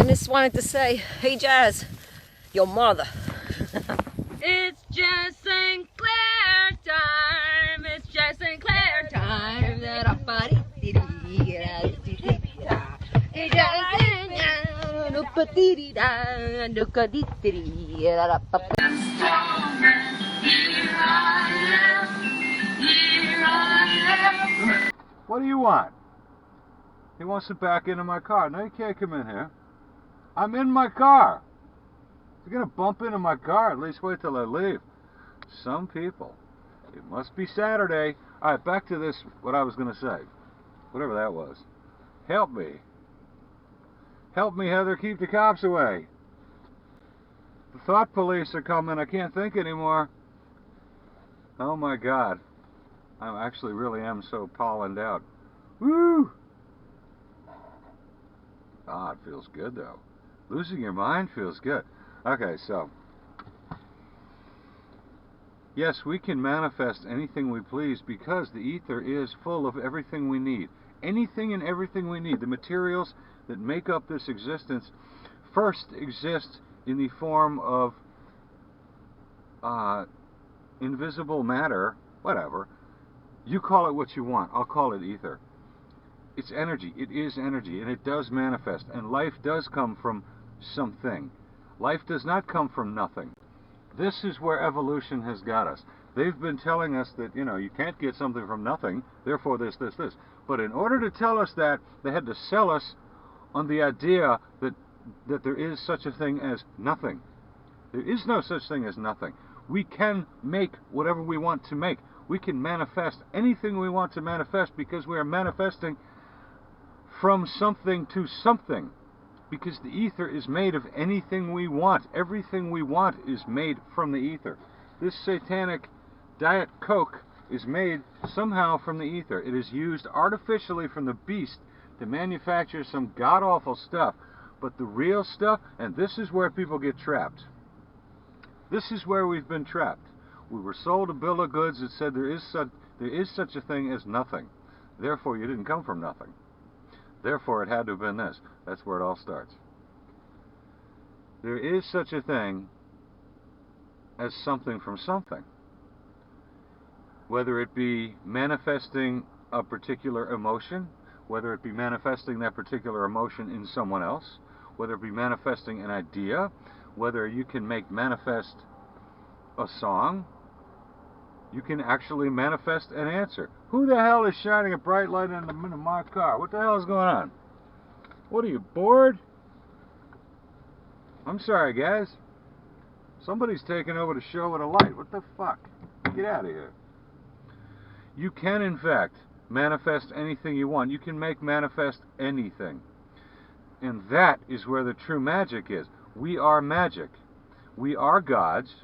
just wanted to say, hey Jazz, your mother. It's Jazz St. Clair time. It's Jazz St. Clair time. What do you want? He wants to back into my car. No, you can't come in here. I'm in my car. You're going to bump into my car. At least wait till I leave. Some people. It must be Saturday. All right, back to this, what I was going to say. Whatever that was. Help me. Help me, Heather. Keep the cops away. The thought police are coming. I can't think anymore. Oh, my God. I actually really am so pollened out. Woo! Ah, it feels good, though. Losing your mind feels good. Okay, so. Yes, we can manifest anything we please because the ether is full of everything we need. Anything and everything we need. The materials that make up this existence first exist in the form of invisible matter, whatever. You call it what you want. I'll call it ether. It's energy. It is energy, and it does manifest. And life does come from something. Life does not come from nothing. This is where evolution has got us. They've been telling us that, you can't get something from nothing, therefore this. But in order to tell us that, they had to sell us on the idea that there is such a thing as nothing. There is no such thing as nothing. We can make whatever we want to make. We can manifest anything we want to manifest because we are manifesting from something to something. Because the ether is made of anything we want. Everything we want is made from the ether. This satanic Diet Coke is made somehow from the ether. It is used artificially from the beast to manufacture some god-awful stuff. But the real stuff, and this is where people get trapped. This is where we've been trapped. We were sold a bill of goods that said there is such a thing as nothing. Therefore, you didn't come from nothing. Therefore, it had to have been this. That's where it all starts. There is such a thing as something from something. Whether it be manifesting a particular emotion, whether it be manifesting that particular emotion in someone else, whether it be manifesting an idea, whether you can make manifest a song, you can actually manifest an answer. Who the hell is shining a bright light into my car? What the hell is going on? What are you, bored? I'm sorry, guys. Somebody's taking over the show with a light. What the fuck? Get out of here. You can, in fact, manifest anything you want. You can make manifest anything. And that is where the true magic is. We are magic. We are gods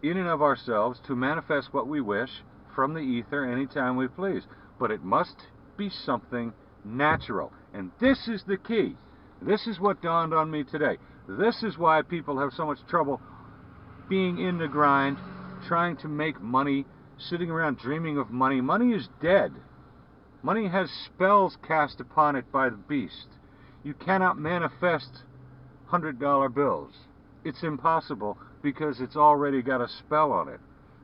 in and of ourselves to manifest what we wish from the ether anytime we please. But it must be something natural. And this is the key. This is what dawned on me today. This is why people have so much trouble being in the grind, trying to make money, sitting around dreaming of money. Money is dead. Money has spells cast upon it by the beast. You cannot manifest $100 bills. It's impossible because it's already got a spell on it.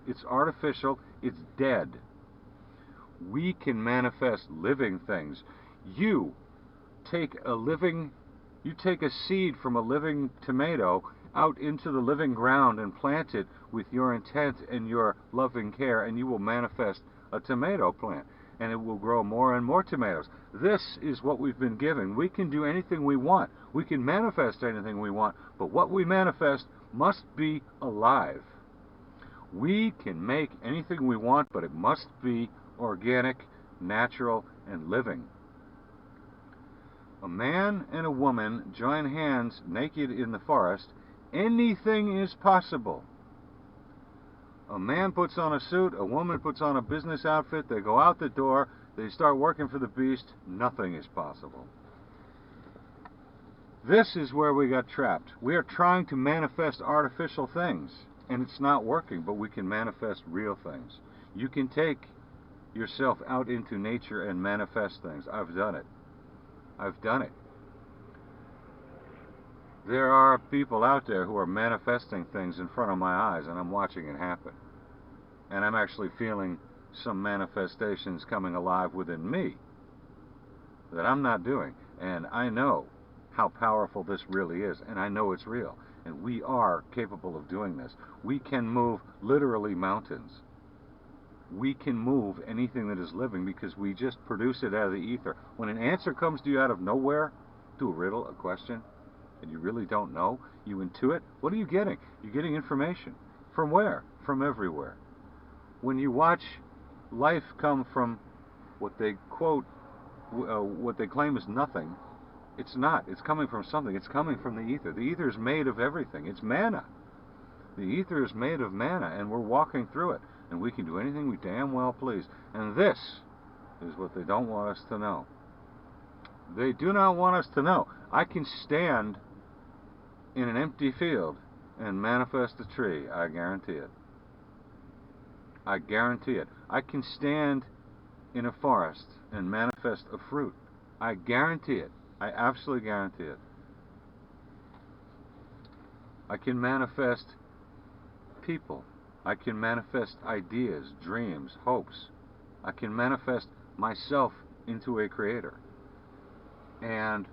It's artificial. It's dead. We can manifest living things. You take a seed from a living tomato out into the living ground and plant it with your intent and your loving care, and you will manifest a tomato plant, and it will grow more and more tomatoes. This is what we've been given. We can do anything we want. We can manifest anything we want, but what we manifest must be alive. We can make anything we want, but it must be organic, natural, and living. A man and a woman join hands naked in the forest. Anything is possible. A man puts on a suit, a woman puts on a business outfit, they go out the door, they start working for the beast. Nothing is possible. This is where we got trapped. We are trying to manifest artificial things, and it's not working, but we can manifest real things. You can take yourself out into nature and manifest things. I've done it. I've done it. There are people out there who are manifesting things in front of my eyes, and I'm watching it happen. And I'm actually feeling some manifestations coming alive within me that I'm not doing. And I know how powerful this really is, and I know it's real. And we are capable of doing this. We can move literally mountains. We can move anything that is living because we just produce it out of the ether. When an answer comes to you out of nowhere, to a riddle, a question, and you really don't know, you intuit, what are you getting? You're getting information. From where? From everywhere. When you watch life come from what they quote, what they claim is nothing, it's not. It's coming from something. It's coming from the ether. The ether is made of everything. It's manna. The ether is made of manna, and we're walking through it. And we can do anything we damn well please. And this is what they don't want us to know. They do not want us to know. I can stand in an empty field and manifest a tree. I guarantee it. I guarantee it. I can stand in a forest and manifest a fruit. I guarantee it. I absolutely guarantee it. I can manifest people. I can manifest ideas, dreams, hopes. I can manifest myself into a creator. And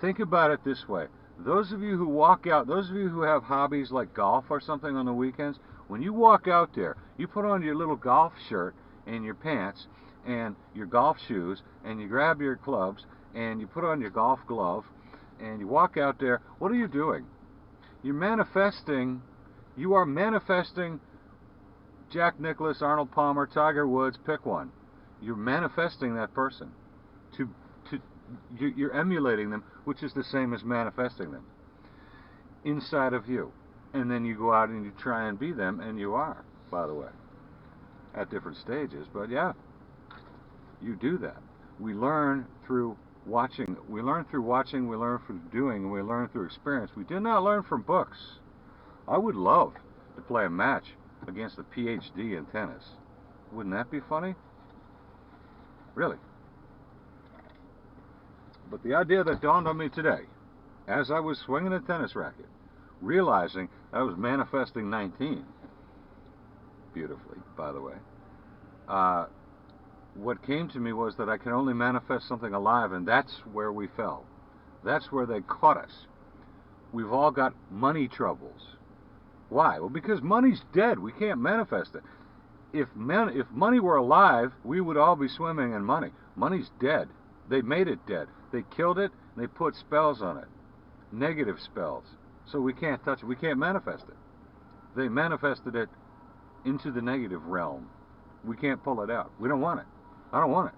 think about it this way. Those of you who walk out, those of you who have hobbies like golf or something on the weekends, when you walk out there, you put on your little golf shirt and your pants and your golf shoes and you grab your clubs and you put on your golf glove and you walk out there. What are you doing? You're manifesting. You are manifesting Jack Nicklaus, Arnold Palmer, Tiger Woods, pick one. You're manifesting that person. You're emulating them, which is the same as manifesting them inside of you. And then you go out and you try and be them, and you are, by the way, at different stages. But yeah, you do that. We learn through watching. We learn through watching. We learn through doing, and we learn through experience. We do not learn from books. I would love to play a match against a PhD in tennis. Wouldn't that be funny? Really. But the idea that dawned on me today, as I was swinging a tennis racket, realizing I was manifesting 19, beautifully, by the way, what came to me was that I can only manifest something alive, and that's where we fell. That's where they caught us. We've all got money troubles. Why? Well, because money's dead. We can't manifest it. If money were alive, we would all be swimming in money. Money's dead. They made it dead. They killed it, and they put spells on it. Negative spells. So we can't touch it. We can't manifest it. They manifested it into the negative realm. We can't pull it out. We don't want it. I don't want it.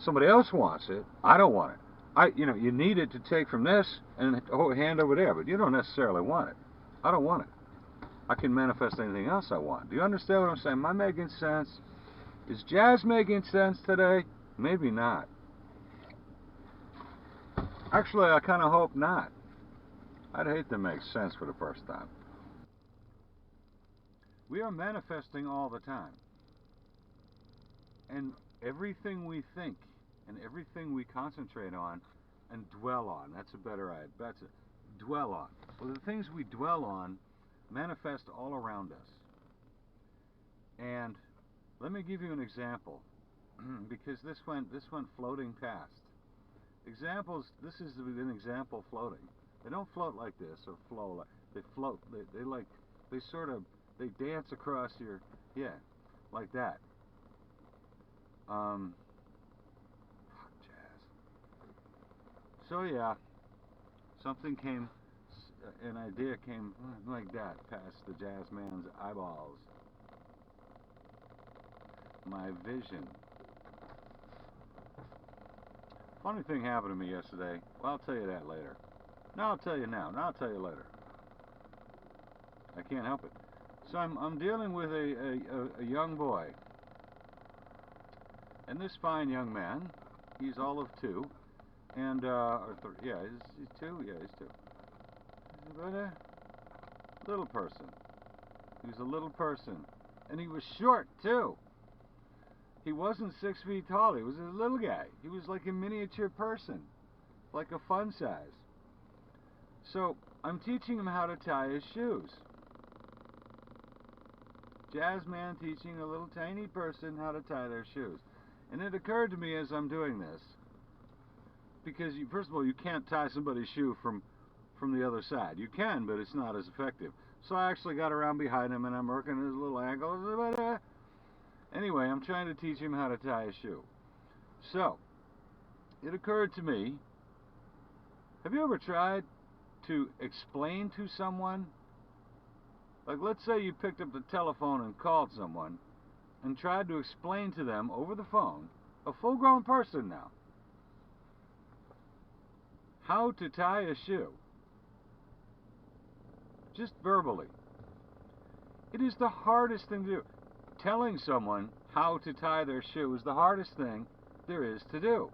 Somebody else wants it. I don't want it. You need it to take from this and hand over there, but you don't necessarily want it. I don't want it. I can manifest anything else I want. Do you understand what I'm saying? Am I making sense? Is Jazz making sense today? Maybe not. Actually, I kind of hope not. I'd hate to make sense for the first time. We are manifesting all the time. And everything we think and everything we concentrate on and dwell on, that's a better idea. That's it. Dwell on. Well, the things we dwell on manifest all around us. And let me give you an example, because this went floating past. Examples. This is an example floating. They don't float like this or flow like they float. They dance across your like that. Jazz. So yeah, an idea came like that past the jazz man's eyeballs. My vision. Funny thing happened to me yesterday. Well, I'll tell you that later. No, I'll tell you now. No, I'll tell you later. I can't help it. So I'm dealing with a young boy. And this fine young man, he's all of 2. And, he's 2? Yeah, he's 2. He's about a little person. He was a little person. And he was short, too. He wasn't 6 feet tall. He was a little guy. He was like a miniature person. Like a fun size. So I'm teaching him how to tie his shoes. Jazz man teaching a little tiny person how to tie their shoes. And it occurred to me as I'm doing this, because first of all, you can't tie somebody's shoe from the other side. You can, but it's not as effective. So I actually got around behind him and I'm working his little ankle. Anyway, I'm trying to teach him how to tie a shoe. So, it occurred to me, have you ever tried to explain to someone, like let's say you picked up the telephone and called someone and tried to explain to them over the phone, a full-grown person now, how to tie a shoe, just verbally. It is the hardest thing to do. Telling someone how to tie their shoe is the hardest thing there is to do.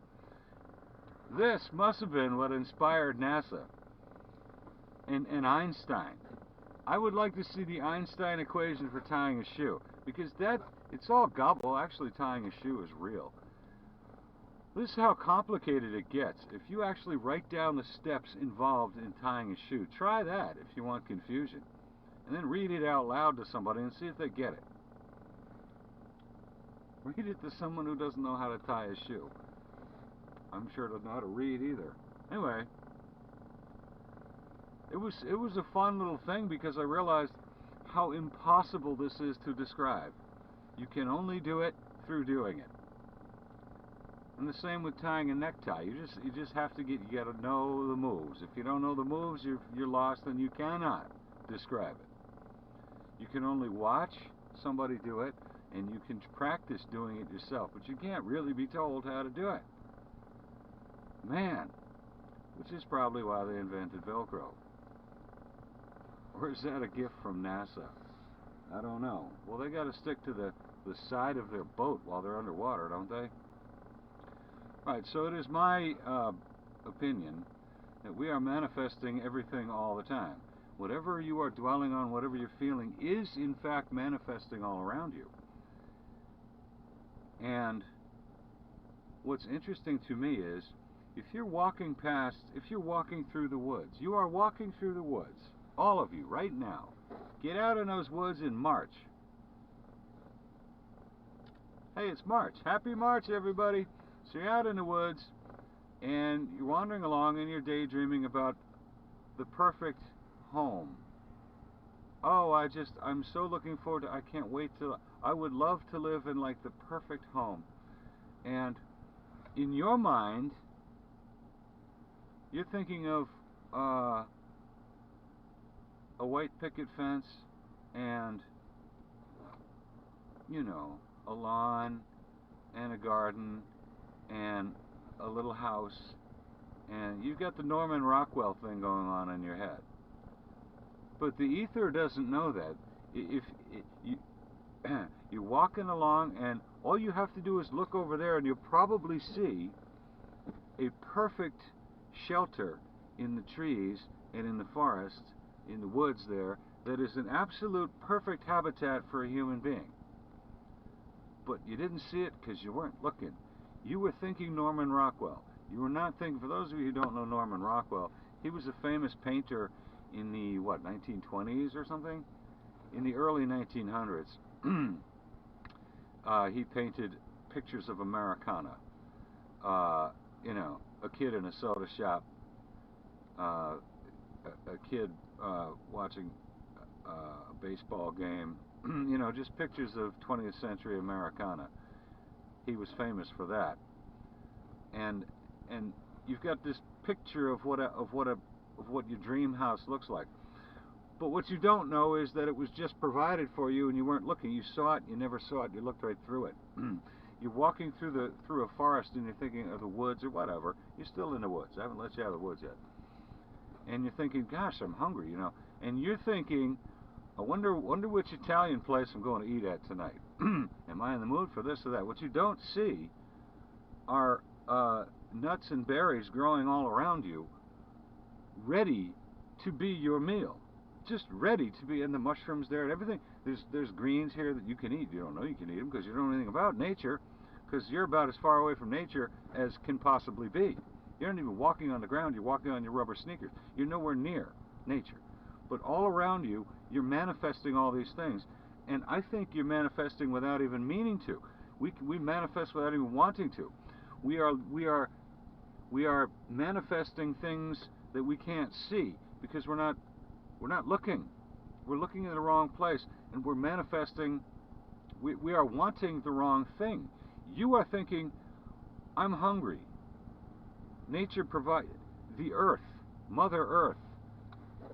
This must have been what inspired NASA and Einstein. I would like to see the Einstein equation for tying a shoe, because it's all gobble. Actually, tying a shoe is real. This is how complicated it gets. If you actually write down the steps involved in tying a shoe, try that if you want confusion. And then read it out loud to somebody and see if they get it. Read it to someone who doesn't know how to tie a shoe. I'm sure doesn't know how to read either. Anyway, it was a fun little thing because I realized how impossible this is to describe. You can only do it through doing it. And the same with tying a necktie. You just have to you got to know the moves. If you don't know the moves, you're lost and you cannot describe it. You can only watch somebody do it, and you can practice doing it yourself, but you can't really be told how to do it. Man, which is probably why they invented Velcro. Or is that a gift from NASA? I don't know. Well, they got to stick to the side of their boat while they're underwater, don't they? Right, so it is my opinion that we are manifesting everything all the time. Whatever you are dwelling on, whatever you're feeling, is in fact manifesting all around you. And what's interesting to me is, if you're walking through the woods, you are walking through the woods, all of you, right now. Get out in those woods in March. Hey, it's March. Happy March, everybody. So you're out in the woods, and you're wandering along, and you're daydreaming about the perfect home. Oh, I'm so looking forward to, I can't wait I would love to live in like the perfect home. And in your mind, you're thinking of a white picket fence and, you know, a lawn and a garden and a little house, and you've got the Norman Rockwell thing going on in your head. But the ether doesn't know that. If you're walking along, and all you have to do is look over there, and you'll probably see a perfect shelter in the trees and in the forest, in the woods there, that is an absolute perfect habitat for a human being. But you didn't see it because you weren't looking. You were thinking Norman Rockwell. You were not thinking, for those of you who don't know Norman Rockwell, he was a famous painter in the, 1920s or something? In the early 1900s. He painted pictures of Americana. You know, a kid in a soda shop, a kid watching a baseball game, you know, just pictures of 20th century Americana. He was famous for that. And you've got this picture of what your dream house looks like. But what you don't know is that it was just provided for you and you weren't looking. You saw it, you never saw it, you looked right through it. You're walking through a forest and you're thinking of the woods or whatever. You're still in the woods. I haven't let you out of the woods yet. And you're thinking, gosh, I'm hungry, you know. And you're thinking, I wonder which Italian place I'm going to eat at tonight. Am I in the mood for this or that? What you don't see are nuts and berries growing all around you, ready to be your meal. Just ready to be, and the mushrooms there and everything. There's greens here that you can eat. You don't know you can eat them because you don't know anything about nature, because you're about as far away from nature as can possibly be. You're not even walking on the ground, you're walking on your rubber sneakers. You're nowhere near nature. But all around you, you're manifesting all these things. And I think you're manifesting without even meaning to. We manifest without even wanting to. We are manifesting things that we can't see because we're not looking. We're looking in the wrong place, and we're manifesting. We are wanting the wrong thing. You are thinking, I'm hungry. Nature provides, the earth, Mother Earth,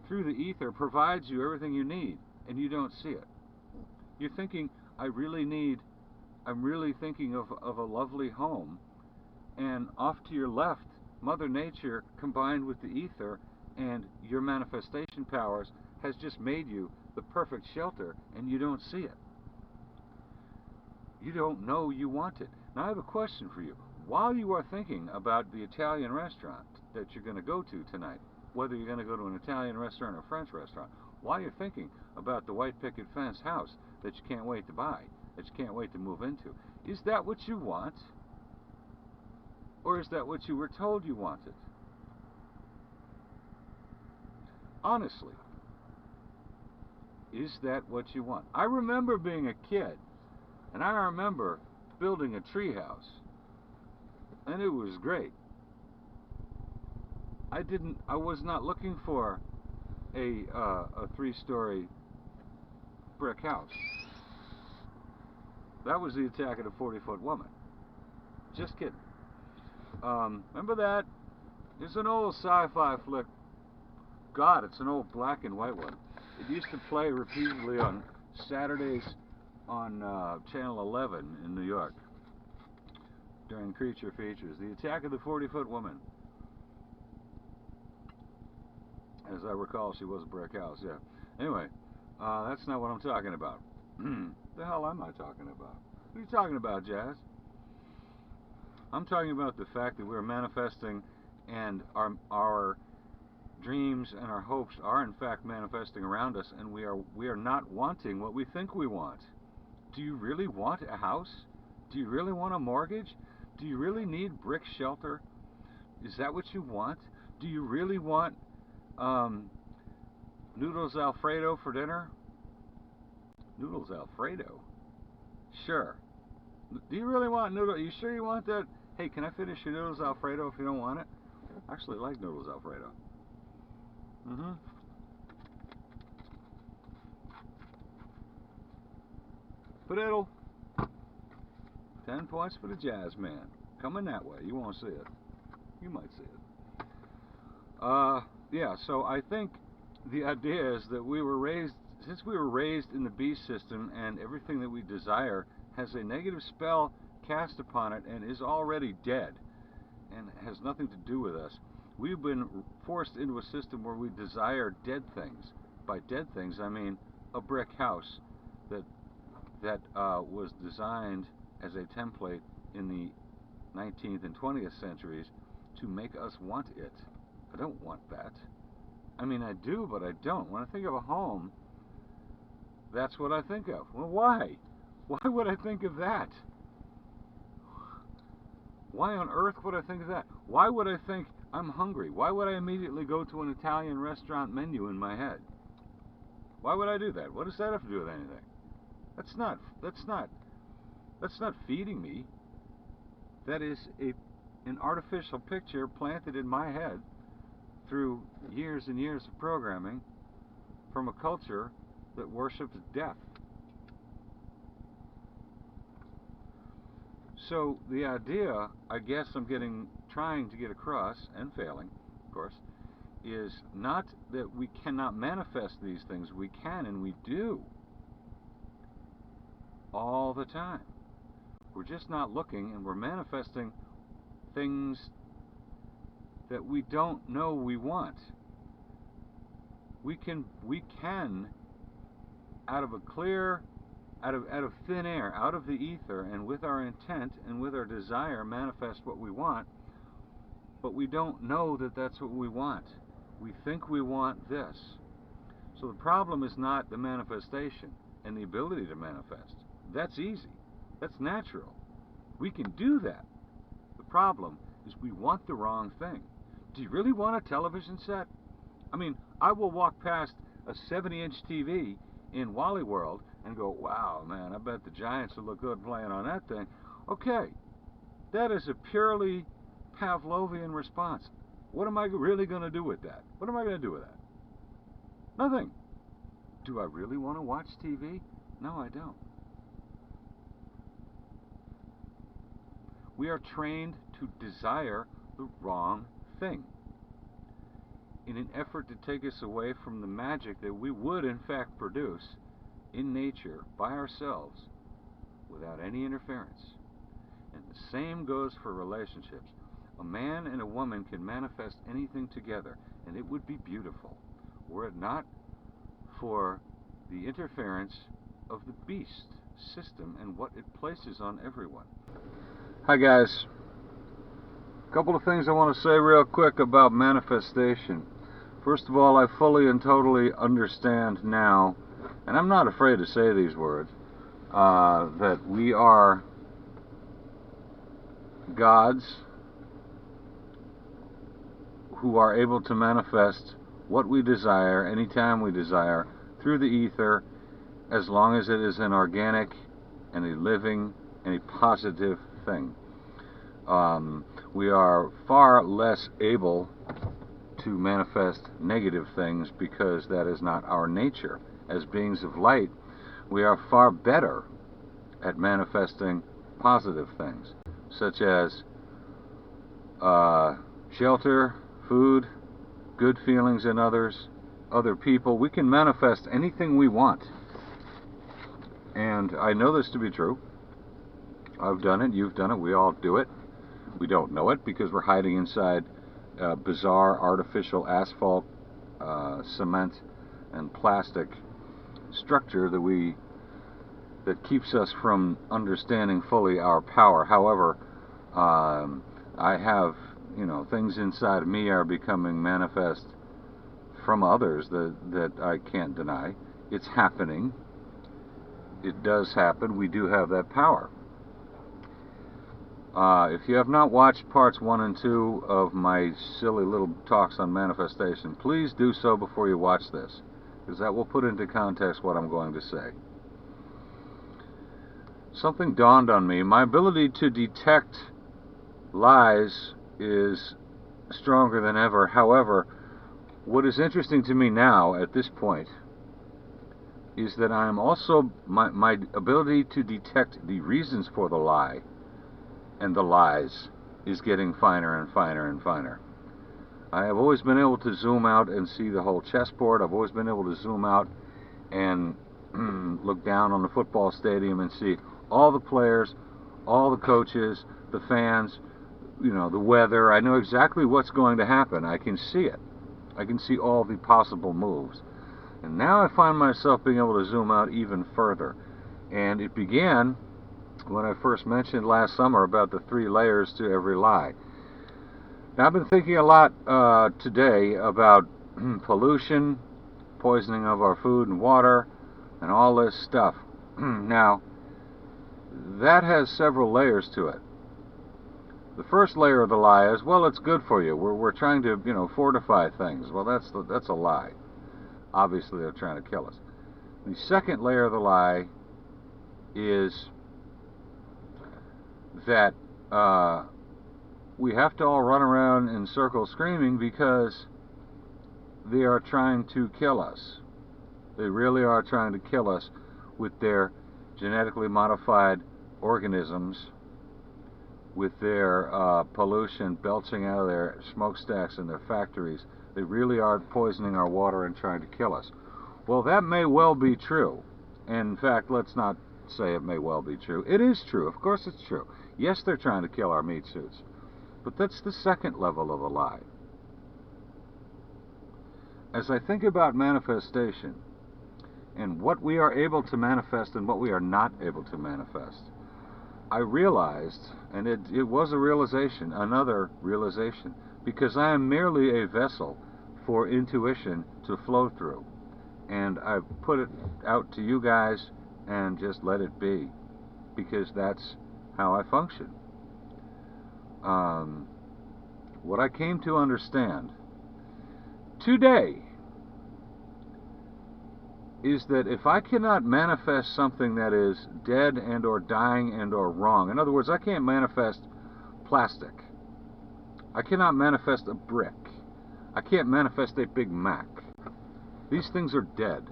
through the ether provides you everything you need, and you don't see it. You're thinking, I'm really thinking of a lovely home, and off to your left, Mother Nature combined with the ether and your manifestation powers has just made you the perfect shelter, and you don't see it. You don't know you want it. Now I have a question for you. While you are thinking about the Italian restaurant that you're going to go to tonight, whether you're going to go to an Italian restaurant or a French restaurant, while you're thinking about the white picket fence house that you can't wait to buy, that you can't wait to move into, is that what you want? Or is that what you were told you wanted? Honestly, is that what you want? I remember being a kid, and I remember building a treehouse, and it was great. I was not looking for a 3-story brick house. That was the Attack of the 40-Foot Woman. Just kidding. Remember that? It's an old sci-fi flick. God, it's an old black and white one. It used to play repeatedly on Saturdays on Channel 11 in New York during Creature Features. The Attack of the 40-Foot Woman. As I recall, she was a brick house, yeah. Anyway, that's not what I'm talking about. The hell am I talking about? What are you talking about, Jazz? I'm talking about the fact that we're manifesting, and our dreams and our hopes are in fact manifesting around us, and we are not wanting what we think we want. Do you really want a house? Do you really want a mortgage? Do you really need brick shelter? Is that what you want? Do you really want noodles Alfredo for dinner? Noodles Alfredo? Sure. Do you really want noodles? Are you sure you want that? Hey, can I finish your noodles Alfredo if you don't want it? I actually like noodles Alfredo. Potato. 10 points for the Jazz Man. Coming that way. You won't see it. You might see it. Yeah, so I think the idea is that since we were raised in the beast system, and everything that we desire has a negative spell cast upon it and is already dead and has nothing to do with us, we've been forced into a system where we desire dead things. By dead things, I mean a brick house that was designed as a template in the 19th and 20th centuries to make us want it. I don't want that. I mean, I do, but I don't. When I think of a home, that's what I think of. Well, why? Why would I think of that? Why on earth would I think of that? Why would I think I'm hungry? Why would I immediately go to an Italian restaurant menu in my head? Why would I do that? What does that have to do with anything? That's not feeding me. That is an artificial picture planted in my head through years and years of programming from a culture that worships death. So the idea, I guess I'm trying to get across, and failing, of course, is not that we cannot manifest these things. We can, and we do. All the time. We're just not looking, and we're manifesting things that we don't know we want. We can out of thin air, out of the ether, and with our intent and with our desire, manifest what we want, but we don't know that that's what we want. We think we want this. So the problem is not the manifestation and the ability to manifest. That's easy. That's natural. We can do that. The problem is we want the wrong thing. Do you really want a television set? I mean, I will walk past a 70-inch TV in Wally World and go, wow, man, I bet the Giants will look good playing on that thing. Okay, that is a purely Pavlovian response. What am I really going to do with that? What am I going to do with that? Nothing. Do I really want to watch TV? No, I don't. We are trained to desire the wrong thing in an effort to take us away from the magic that we would in fact produce in nature by ourselves without any interference. And the same goes for relationships. A man and a woman can manifest anything together, and it would be beautiful were it not for the interference of the beast system and what it places on everyone. Hi guys. A couple of things I want to say real quick about manifestation. First of all, I fully and totally understand now, and I'm not afraid to say these words, that we are gods who are able to manifest what we desire anytime we desire through the ether, as long as it is an organic and a living and a positive thing. We are far less able to manifest negative things because that is not our nature. As beings of light, we are far better at manifesting positive things, such as shelter, food, good feelings in others, other people. We can manifest anything we want. And I know this to be true. I've done it, you've done it, we all do it. We don't know it because we're hiding inside bizarre artificial asphalt, cement, and plastic structure that keeps us from understanding fully our power. However, I have, things inside of me are becoming manifest from others that I can't deny. It's happening. It does happen. We do have that power. If you have not watched parts 1 and 2 of my silly little talks on manifestation, please do so before you watch this, because that will put into context what I'm going to say. Something dawned on me. My ability to detect lies is stronger than ever. However, what is interesting to me now at this point is that I am also, my ability to detect the reasons for the lie and the lies is getting finer and finer and finer. I have always been able to zoom out and see the whole chessboard. I've always been able to zoom out and look down on the football stadium and see all the players, all the coaches, the fans, the weather. I know exactly what's going to happen. I can see it. I can see all the possible moves. And now I find myself being able to zoom out even further. And it began when I first mentioned last summer about the 3 layers to every lie. Now, I've been thinking a lot today about pollution, poisoning of our food and water, and all this stuff. Now, that has several layers to it. The first layer of the lie is, well, it's good for you. We're trying to, fortify things. Well, that's a lie. Obviously, they're trying to kill us. The second layer of the lie is that we have to all run around in circles screaming because they are trying to kill us. They really are trying to kill us with their genetically modified organisms, with their pollution belching out of their smokestacks in their factories. They really are poisoning our water and trying to kill us. Well, that may well be true. And in fact, let's not say it may well be true. It is true. Of course it's true. Yes, they're trying to kill our meat suits. But that's the second level of the lie. As I think about manifestation and what we are able to manifest and what we are not able to manifest, I realized, and it was a realization, another realization, because I am merely a vessel for intuition to flow through. And I've put it out to you guys and just let it be, because that's how I function. what I came to understand today is that if I cannot manifest something that is dead and or dying and or wrong, in other words, I can't manifest plastic. I cannot manifest a brick. I can't manifest a Big Mac. These things are dead.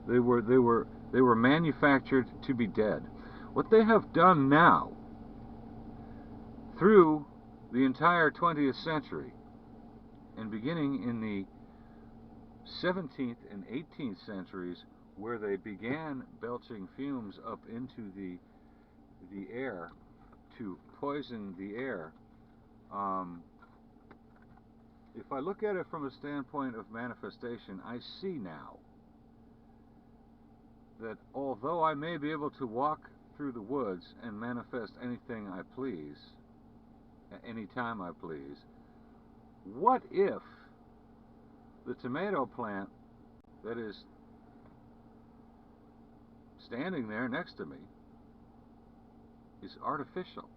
They were manufactured to be dead. What they have done now, through the entire 20th century, and beginning in the 17th and 18th centuries, where they began belching fumes up into the air to poison the air. If I look at it from a standpoint of manifestation, I see now that although I may be able to walk through the woods and manifest anything I please, at any time I please, what if the tomato plant that is standing there next to me is artificial?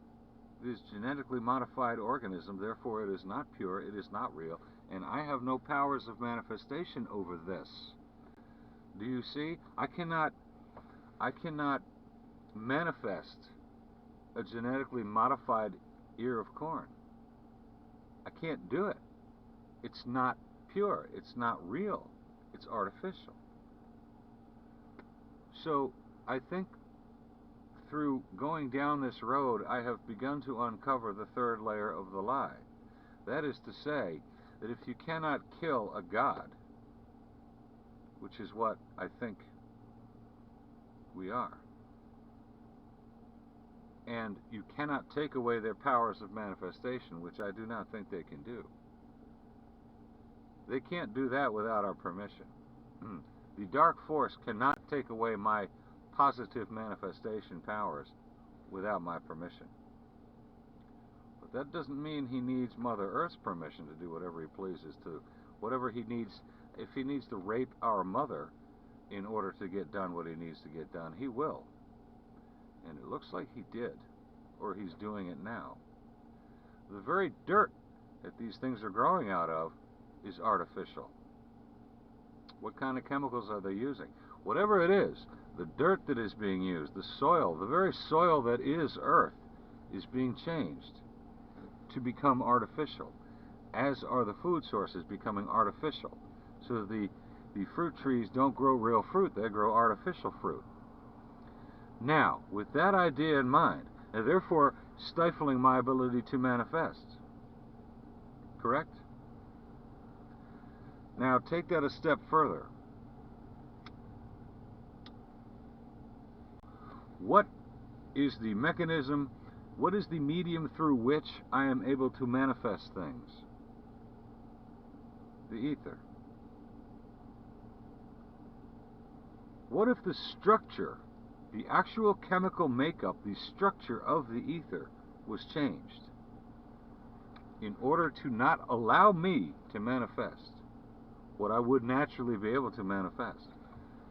It is genetically modified organism, therefore it is not pure, it is not real, and I have no powers of manifestation over this. Do you see? I cannot manifest a genetically modified ear of corn. I can't do it. It's not pure, it's not real, it's artificial. So I think through going down this road, I have begun to uncover the third layer of the lie. That is to say, that if you cannot kill a god, which is what I think we are, and you cannot take away their powers of manifestation, which I do not think they can do. They can't do that without our permission. The dark force cannot take away my positive manifestation powers without my permission. But that doesn't mean he needs Mother Earth's permission to do whatever he pleases to. Whatever he needs, if he needs to rape our mother in order to get done what he needs to get done, he will. And it looks like he did, or he's doing it now. The very dirt that these things are growing out of is artificial. What kind of chemicals are they using? Whatever it is, the dirt that is being used, the soil, the very soil that is Earth, is being changed to become artificial, as are the food sources becoming artificial. So the fruit trees don't grow real fruit, they grow artificial fruit. Now, with that idea in mind, and therefore stifling my ability to manifest, correct? Now take that a step further. What is the mechanism, what is the medium through which I am able to manifest things? The ether. What if the structure, the actual chemical makeup, the structure of the ether was changed in order to not allow me to manifest what I would naturally be able to manifest?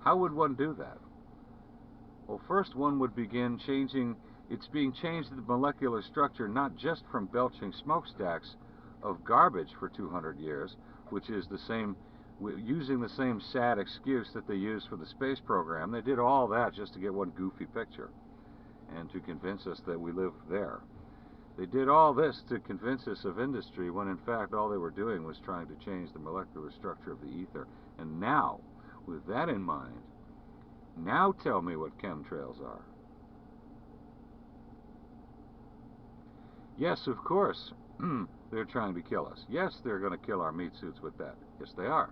How would one do that? Well, first one would begin changing, it's being changed in the molecular structure, not just from belching smokestacks of garbage for 200 years, which is the same, using the same sad excuse that they used for the space program. They did all that just to get one goofy picture and to convince us that we live there. They did all this to convince us of industry, when in fact all they were doing was trying to change the molecular structure of the ether. And now, with that in mind, now tell me what chemtrails are. Yes, of course, they're trying to kill us. Yes, they're going to kill our meat suits with that. Yes, they are.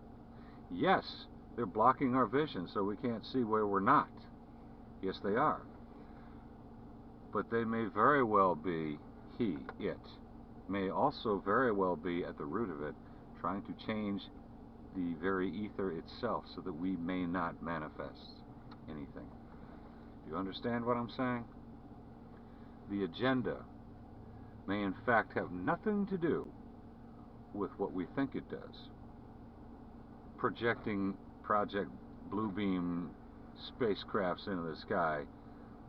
Yes, they're blocking our vision so we can't see where we're not. Yes, they are. But they may very well be, it, may also very well be at the root of it, trying to change the very ether itself so that we may not manifest anything. Do you understand what I'm saying? The agenda may in fact have nothing to do with what we think it does. Projecting Project Bluebeam spacecrafts into the sky,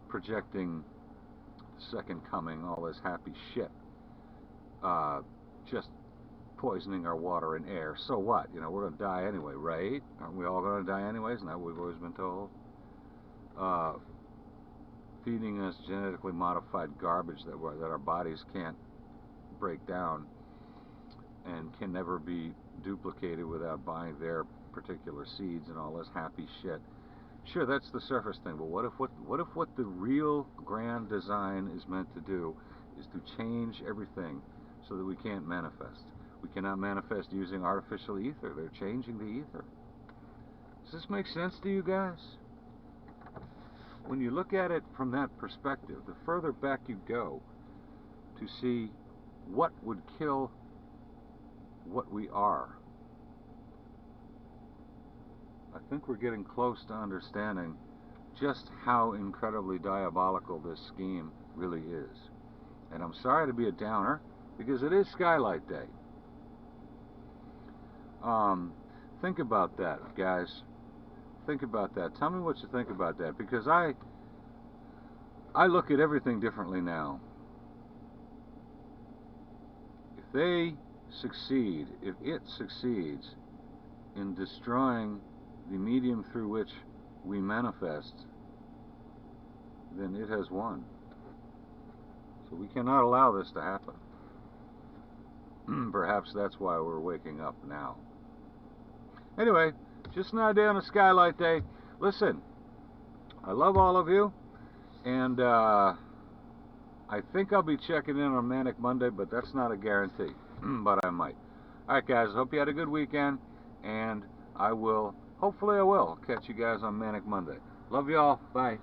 projecting the second coming, all this happy shit. just poisoning our water and air. So what? You know, we're going to die anyway, right? Aren't we all going to die anyways? Isn't that what we've always been told? Feeding us genetically modified garbage that our bodies can't break down and can never be duplicated without buying their particular seeds and all this happy shit. Sure, that's the surface thing, but what if what the real grand design is meant to do is to change everything so that we can't manifest? We cannot manifest using artificial ether. They're changing the ether. Does this make sense to you guys? When you look at it from that perspective, the further back you go to see what would kill what we are, I think we're getting close to understanding just how incredibly diabolical this scheme really is. And I'm sorry to be a downer, because it is Skylight Day. Think about that, guys. Think about that. Tell me what you think about that, because I look at everything differently now. If they succeed, if it succeeds in destroying the medium through which we manifest, then it has won. So we cannot allow this to happen. Perhaps that's why we're waking up now. Anyway, just an idea on a Skylight Day. Listen, I love all of you, and I think I'll be checking in on Manic Monday, but that's not a guarantee. But I might. Alright guys, hope you had a good weekend, and hopefully I will catch you guys on Manic Monday. Love y'all. Bye.